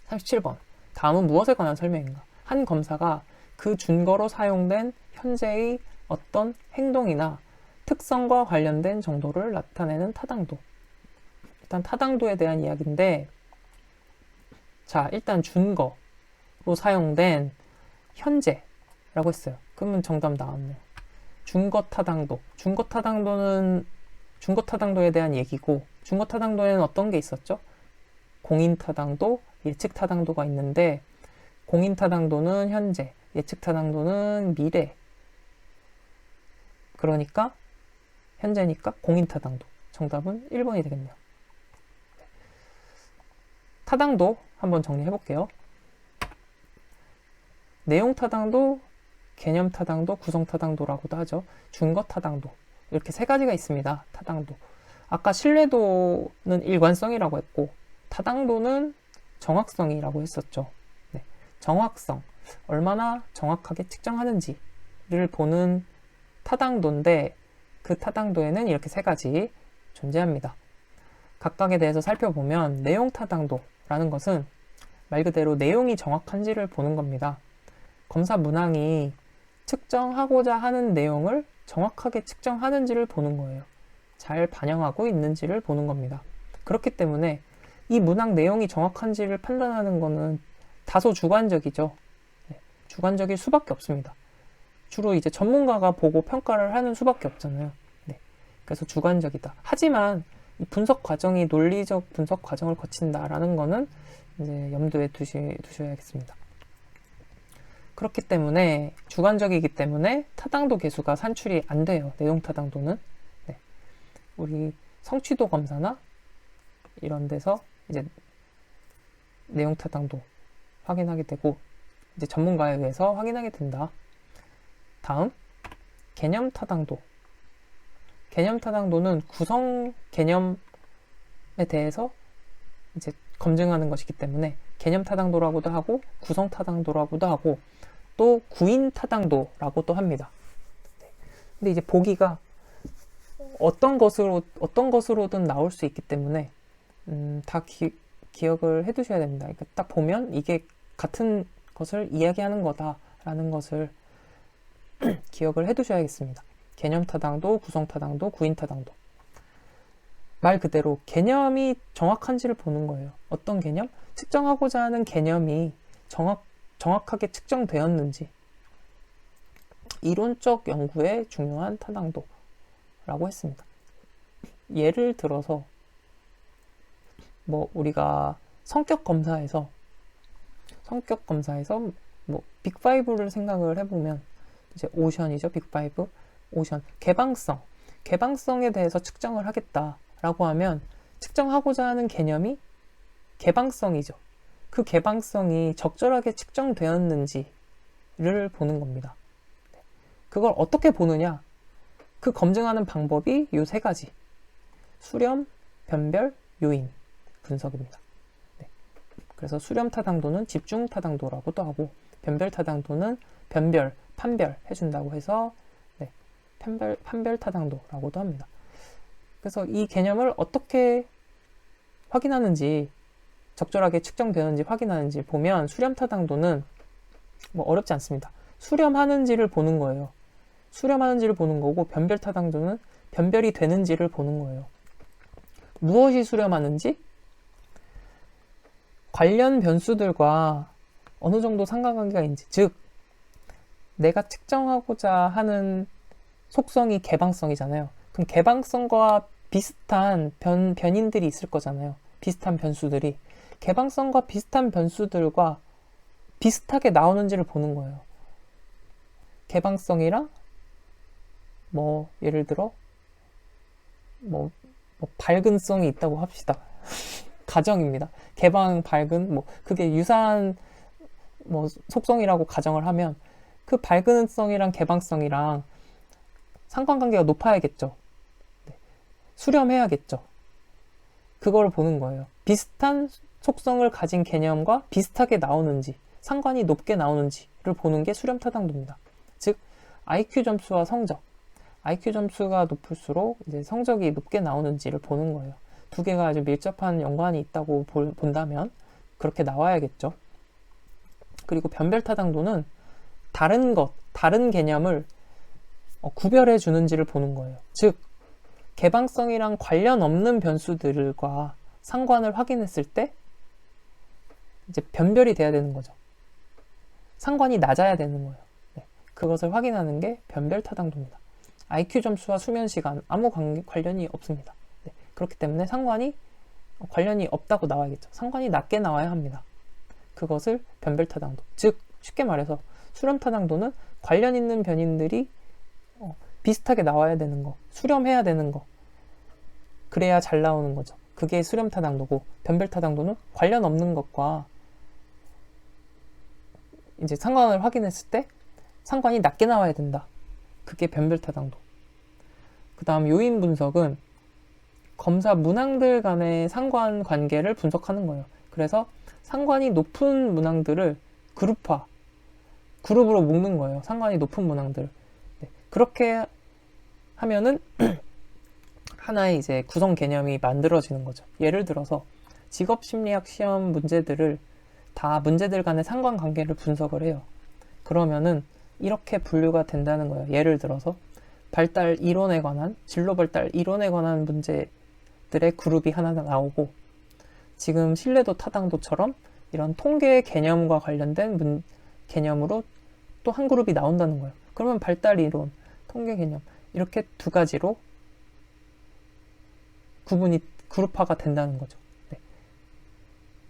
37번. 다음은 무엇에 관한 설명인가? 한 검사가 그 준거로 사용된 현재의 어떤 행동이나 특성과 관련된 정도를 나타내는 타당도. 일단 타당도에 대한 이야기인데, 자, 일단 준거로 사용된 현재라고 했어요. 그러면 정답 나왔네요. 준거 타당도. 준거 타당도에 대한 얘기고, 준거 타당도에는 어떤 게 있었죠? 공인 타당도, 예측 타당도가 있는데, 공인 타당도는 현재, 예측 타당도는 미래. 그러니까 현재니까 공인 타당도. 정답은 1번이 되겠네요. 타당도 한번 정리해 볼게요. 내용 타당도, 개념 타당도, 구성 타당도라고도 하죠. 준거 타당도. 이렇게 세 가지가 있습니다. 타당도. 아까 신뢰도는 일관성이라고 했고, 타당도는 정확성이라고 했었죠. 네. 정확성. 얼마나 정확하게 측정하는지를 보는 타당도인데, 그 타당도에는 이렇게 세 가지 존재합니다. 각각에 대해서 살펴보면 내용 타당도라는 것은 말 그대로 내용이 정확한지를 보는 겁니다. 검사 문항이 측정하고자 하는 내용을 정확하게 측정하는지를 보는 거예요. 잘 반영하고 있는지를 보는 겁니다. 그렇기 때문에 이 문항 내용이 정확한지를 판단하는 것은 다소 주관적이죠. 주관적일 수밖에 없습니다. 주로 이제 전문가가 보고 평가를 하는 수밖에 없잖아요. 그래서 주관적이다. 하지만 이 분석 과정이 논리적 분석 과정을 거친다라는 거는 이제 염두에 두셔야겠습니다. 그렇기 때문에 주관적이기 때문에 타당도 계수가 산출이 안 돼요. 내용 타당도는. 우리 성취도 검사나 이런 데서 이제 내용 타당도 확인하게 되고, 이제 전문가에 의해서 확인하게 된다. 다음, 개념 타당도. 개념 타당도는 구성 개념에 대해서 이제 검증하는 것이기 때문에 개념 타당도라고도 하고 구성 타당도라고도 하고 또 구인 타당도라고도 합니다. 근데 이제 보기가 어떤 것으로든 나올 수 있기 때문에 다 기억을 해 두셔야 됩니다. 그러니까 딱 보면 이게 같은 것을 이야기하는 거다라는 것을 기억을 해 두셔야겠습니다. 개념 타당도, 구성 타당도, 구인 타당도. 말 그대로 개념이 정확한지를 보는 거예요. 어떤 개념? 측정하고자 하는 개념이 정확하게 측정되었는지. 이론적 연구에 중요한 타당도라고 했습니다. 예를 들어서 우리가 성격 검사에서 빅5를 생각을 해보면 이제 오션이죠. 빅5 오션. 개방성에 대해서 측정을 하겠다라고 하면 측정하고자 하는 개념이 개방성이죠. 그 개방성이 적절하게 측정되었는지를 보는 겁니다. 그걸 어떻게 보느냐? 그 검증하는 방법이 요 세 가지. 수렴, 변별, 요인 분석입니다. 그래서 수렴 타당도는 집중 타당도라고도 하고 변별 타당도는 변별, 판별 해준다고 해서 판별 타당도라고도 합니다. 그래서 이 개념을 어떻게 확인하는지 적절하게 측정되는지 확인하는지 보면 수렴 타당도는 어렵지 않습니다. 수렴하는지를 보는 거예요. 수렴하는지를 보는 거고 변별 타당도는 변별이 되는지를 보는 거예요. 무엇이 수렴하는지? 관련 변수들과 어느 정도 상관관계가 있는지, 즉 내가 측정하고자 하는 속성이 개방성이잖아요. 그럼 개방성과 비슷한 변인들이 있을 거잖아요. 비슷한 변수들이. 개방성과 비슷한 변수들과 비슷하게 나오는지를 보는 거예요. 개방성이랑 예를 들어 밝은성이 있다고 합시다. 가정입니다. 개방, 밝은 그게 유사한 속성이라고 가정을 하면 그 밝은성이랑 개방성이랑 상관관계가 높아야겠죠. 수렴해야겠죠. 그걸 보는 거예요. 비슷한 속성을 가진 개념과 비슷하게 나오는지, 상관이 높게 나오는지를 보는 게 수렴 타당도입니다. 즉 IQ 점수와 성적, IQ 점수가 높을수록 이제 성적이 높게 나오는지를 보는 거예요. 두 개가 아주 밀접한 연관이 있다고 본다면 그렇게 나와야겠죠. 그리고 변별 타당도는 다른 개념을 구별해 주는지를 보는 거예요. 즉 개방성이랑 관련 없는 변수들과 상관을 확인했을 때 이제 변별이 돼야 되는 거죠. 상관이 낮아야 되는 거예요. 그것을 확인하는 게 변별 타당도입니다. IQ 점수와 수면 시간 아무 관련이 없습니다. 그렇기 때문에 상관이 관련이 없다고 나와야겠죠. 상관이 낮게 나와야 합니다. 그것을 변별 타당도. 즉 쉽게 말해서 수렴 타당도는 관련 있는 변인들이 비슷하게 나와야 되는 거, 수렴해야 되는 거. 그래야 잘 나오는 거죠. 그게 수렴 타당도고 변별 타당도는 관련 없는 것과 이제 상관을 확인했을 때 상관이 낮게 나와야 된다. 그게 변별 타당도. 그 다음 요인 분석은 검사 문항들 간의 상관관계를 분석하는 거예요. 그래서 상관이 높은 문항들을 그룹으로 묶는 거예요. 상관이 높은 문항들. 그렇게 하면은 하나의 이제 구성 개념이 만들어지는 거죠. 예를 들어서 직업심리학 시험 문제들을 다 문제들 간의 상관관계를 분석을 해요. 그러면은 이렇게 분류가 된다는 거예요. 예를 들어서 발달 이론에 관한, 진로 발달 이론에 관한 문제들의 그룹이 하나 나오고, 지금 신뢰도 타당도처럼 이런 통계 개념과 관련된 개념으로 또 한 그룹이 나온다는 거예요. 그러면 발달 이론, 통계 개념 이렇게 두 가지로 그룹화가 된다는 거죠.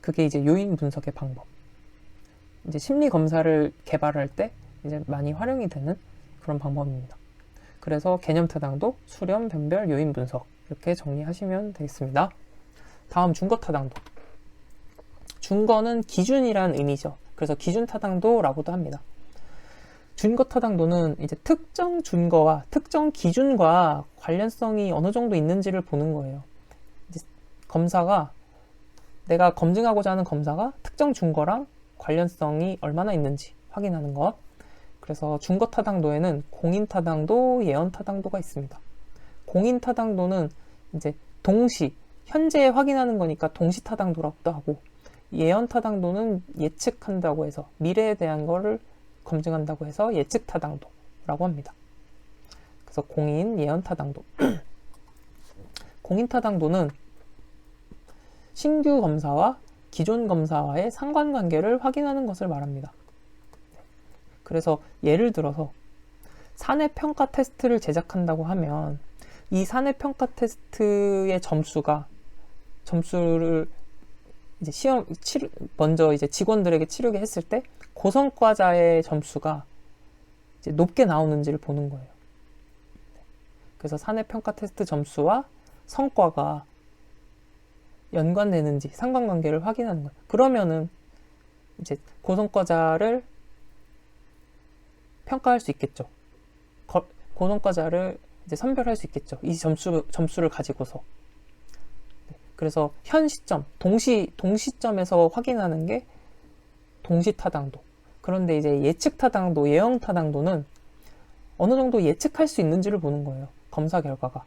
그게 이제 요인 분석의 방법. 이제 심리 검사를 개발할 때 이제 많이 활용이 되는 그런 방법입니다. 그래서 개념 타당도, 수렴, 변별, 요인 분석 이렇게 정리하시면 되겠습니다. 다음 준거 타당도. 준거는 기준이란 의미죠. 그래서 기준 타당도라고도 합니다. 준거 타당도는 이제 특정 준거와 특정 기준과 관련성이 어느 정도 있는지를 보는 거예요. 이제 검사가 내가 검증하고자 하는 검사가 특정 준거랑 관련성이 얼마나 있는지 확인하는 것. 그래서 준거 타당도에는 공인 타당도, 예언 타당도가 있습니다. 공인 타당도는 이제 동시, 현재 확인하는 거니까 동시 타당도라고도 하고, 예언 타당도는 예측한다고 해서 미래에 대한 거를 검증한다고 해서 예측 타당도라고 합니다. 그래서 공인, 예언 타당도. 공인 타당도는 신규 검사와 기존 검사와의 상관관계를 확인하는 것을 말합니다. 그래서 예를 들어서 사내평가 테스트를 제작한다고 하면 이 사내평가 테스트의 점수를 이제 먼저 이제 직원들에게 치르게 했을 때 고성과자의 점수가 이제 높게 나오는지를 보는 거예요. 그래서 사내평가 테스트 점수와 성과가 연관되는지 상관관계를 확인하는 거예요. 그러면은 이제 고성과자를 평가할 수 있겠죠. 고성과자를 이제 선별할 수 있겠죠. 이 점수를 가지고서. 그래서 현 시점, 동시점에서 확인하는 게 동시타당도. 그런데 이제 예측타당도, 예언타당도는 어느 정도 예측할 수 있는지를 보는 거예요. 검사 결과가.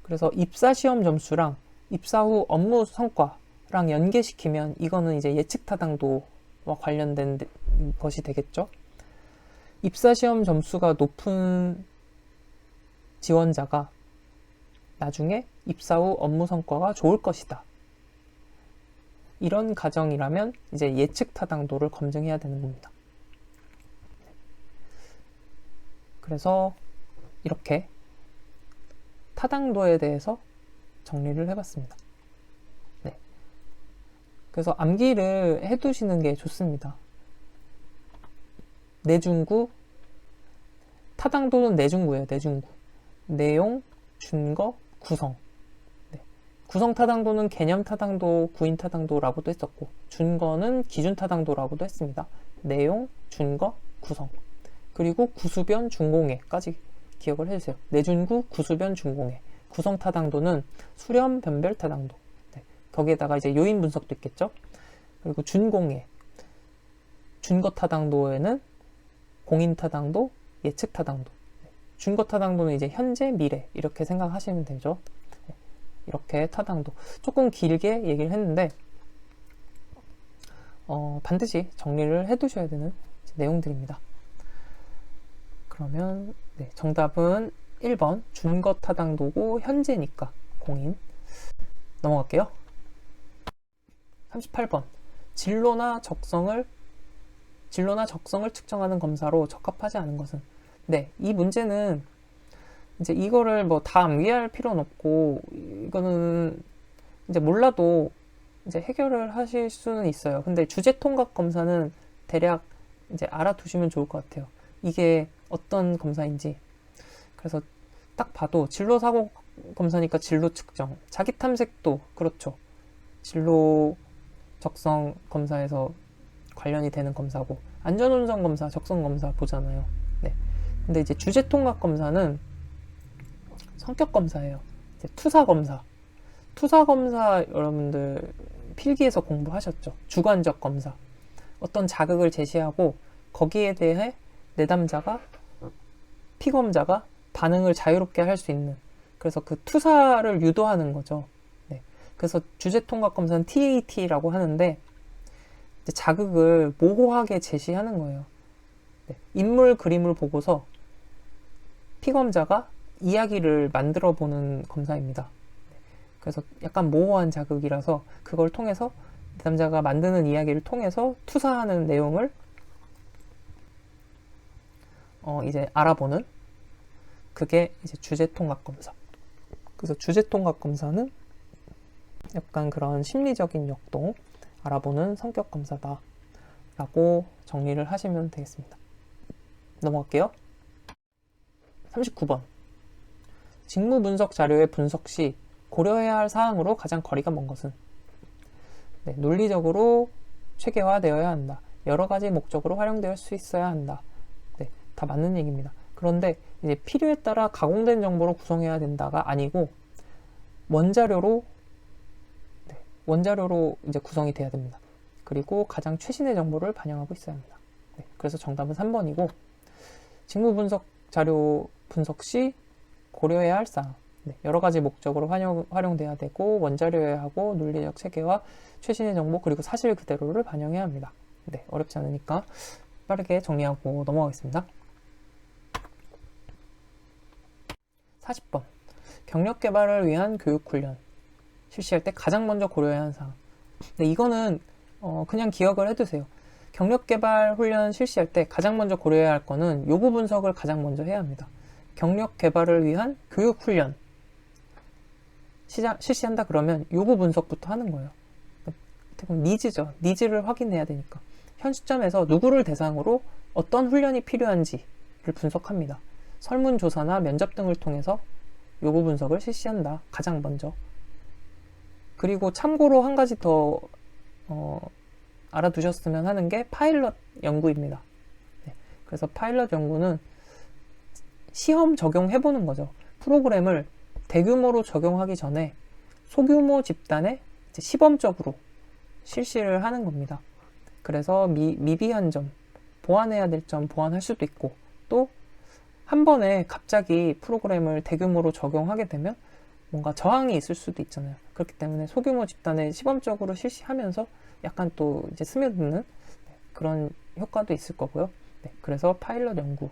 그래서 입사시험 점수랑 입사 후 업무 성과랑 연계시키면 이거는 이제 예측타당도와 관련된 것이 되겠죠. 입사시험 점수가 높은 지원자가 나중에 입사 후 업무 성과가 좋을 것이다. 이런 가정이라면 이제 예측 타당도를 검증해야 되는 겁니다. 그래서 이렇게 타당도에 대해서 정리를 해봤습니다. 네. 그래서 암기를 해두시는 게 좋습니다. 내준구, 타당도는 내준구예요. 내준구. 내용, 준거, 구성. 네. 구성 타당도는 개념 타당도, 구인 타당도라고도 했었고, 준거는 기준 타당도라고도 했습니다. 내용, 준거, 구성. 그리고 구수변, 준공예까지 기억을 해주세요. 내준구, 구수변, 준공예. 구성 타당도는 수렴, 변별 타당도. 네. 거기에다가 이제 요인 분석도 있겠죠. 그리고 준공예. 준거 타당도에는 공인 타당도, 예측 타당도. 준거 타당도는 이제 현재, 미래 이렇게 생각하시면 되죠. 이렇게 타당도 조금 길게 얘기를 했는데 반드시 정리를 해두셔야 되는 내용들입니다. 그러면 네, 정답은 1번 준거 타당도고 현재니까 공인. 넘어갈게요. 38번 진로나 적성을 측정하는 검사로 적합하지 않은 것은. 네, 이 문제는 이제 이거를 뭐 다 암기할 필요는 없고, 이거는 이제 몰라도 이제 해결을 하실 수는 있어요. 근데 주제 통각 검사는 대략 이제 알아두시면 좋을 것 같아요. 이게 어떤 검사인지. 그래서 딱 봐도 진로 사고 검사니까 진로 측정, 자기 탐색도 그렇죠. 진로 적성 검사에서 관련이 되는 검사고, 안전운전 검사, 적성 검사 보잖아요. 네. 근데 이제 주제 통각 검사는 성격 검사예요. 이제 투사 검사 여러분들 필기에서 공부하셨죠. 주관적 검사. 어떤 자극을 제시하고 거기에 대해 내담자가 피검자가 반응을 자유롭게 할 수 있는, 그래서 그 투사를 유도하는 거죠. 네. 그래서 주제 통각 검사는 TAT라고 하는데 이제 자극을 모호하게 제시하는 거예요. 네. 인물 그림을 보고서 피검자가 이야기를 만들어 보는 검사입니다. 그래서 약간 모호한 자극이라서 그걸 통해서 내담자가 만드는 이야기를 통해서 투사하는 내용을 이제 알아보는, 그게 이제 주제통각 검사. 그래서 주제통각 검사는 약간 그런 심리적인 역동 알아보는 성격 검사다 라고 정리를 하시면 되겠습니다. 넘어갈게요. 39번 직무 분석 자료의 분석 시 고려해야 할 사항으로 가장 거리가 먼 것은. 네, 논리적으로 체계화되어야 한다. 여러 가지 목적으로 활용될 수 있어야 한다. 네, 다 맞는 얘기입니다. 그런데 이제 필요에 따라 가공된 정보로 구성해야 된다가 아니고 원자료로 원자료로 이제 구성이 돼야 됩니다. 그리고 가장 최신의 정보를 반영하고 있어야 합니다. 네, 그래서 정답은 3번이고, 직무 분석 자료 분석 시 고려해야 할 사항. 네, 여러 가지 목적으로 활용돼야 되고, 원자료여야 하고, 논리적 체계와 최신의 정보, 그리고 사실 그대로를 반영해야 합니다. 네, 어렵지 않으니까 빠르게 정리하고 넘어가겠습니다. 40번. 경력 개발을 위한 교육 훈련. 실시할 때 가장 먼저 고려해야 하는 사항. 네, 이거는 그냥 기억을 해두세요. 경력 개발 훈련 실시할 때 가장 먼저 고려해야 할 거는 요구 분석을 가장 먼저 해야 합니다. 경력 개발을 위한 교육 훈련 실시한다 그러면 요구 분석부터 하는 거예요. 니즈죠. 니즈를 확인해야 되니까. 현 시점에서 누구를 대상으로 어떤 훈련이 필요한지를 분석합니다. 설문조사나 면접 등을 통해서 요구 분석을 실시한다. 가장 먼저. 그리고 참고로 한 가지 더 알아두셨으면 하는 게 파일럿 연구입니다. 네, 그래서 파일럿 연구는 시험 적용해보는 거죠. 프로그램을 대규모로 적용하기 전에 소규모 집단에 시범적으로 실시를 하는 겁니다. 그래서 미비한 점, 보완해야 될 점 보완할 수도 있고, 또 한 번에 갑자기 프로그램을 대규모로 적용하게 되면 뭔가 저항이 있을 수도 있잖아요. 그렇기 때문에 소규모 집단에 시범적으로 실시하면서 약간 또 이제 스며드는 그런 효과도 있을 거고요. 네, 그래서 파일럿 연구,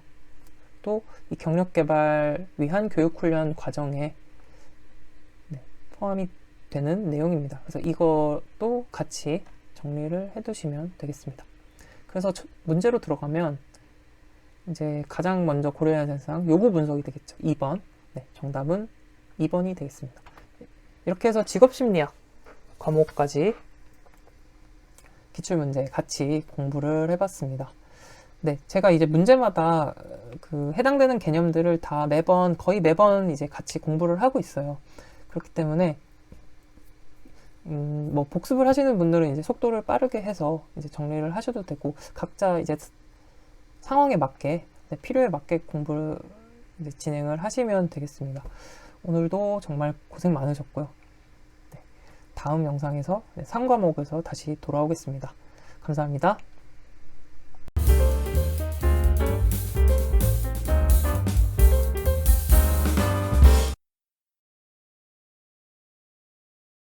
또 이 경력 개발 위한 교육 훈련 과정에 포함이 되는 내용입니다. 그래서 이것도 같이 정리를 해두시면 되겠습니다. 그래서 문제로 들어가면 이제 가장 먼저 고려해야 하는 사항, 요구 분석이 되겠죠. 2번. 네, 정답은 2번이 되겠습니다. 이렇게 해서 직업심리학 과목까지 기출문제 같이 공부를 해봤습니다. 네, 제가 이제 문제마다 그 해당되는 개념들을 다 거의 매번 이제 같이 공부를 하고 있어요. 그렇기 때문에 뭐 복습을 하시는 분들은 이제 속도를 빠르게 해서 이제 정리를 하셔도 되고, 각자 이제 상황에 맞게, 필요에 맞게 공부를 이제 진행을 하시면 되겠습니다. 오늘도 정말 고생 많으셨고요. 네, 다음 영상에서 3과목에서 다시 돌아오겠습니다. 감사합니다.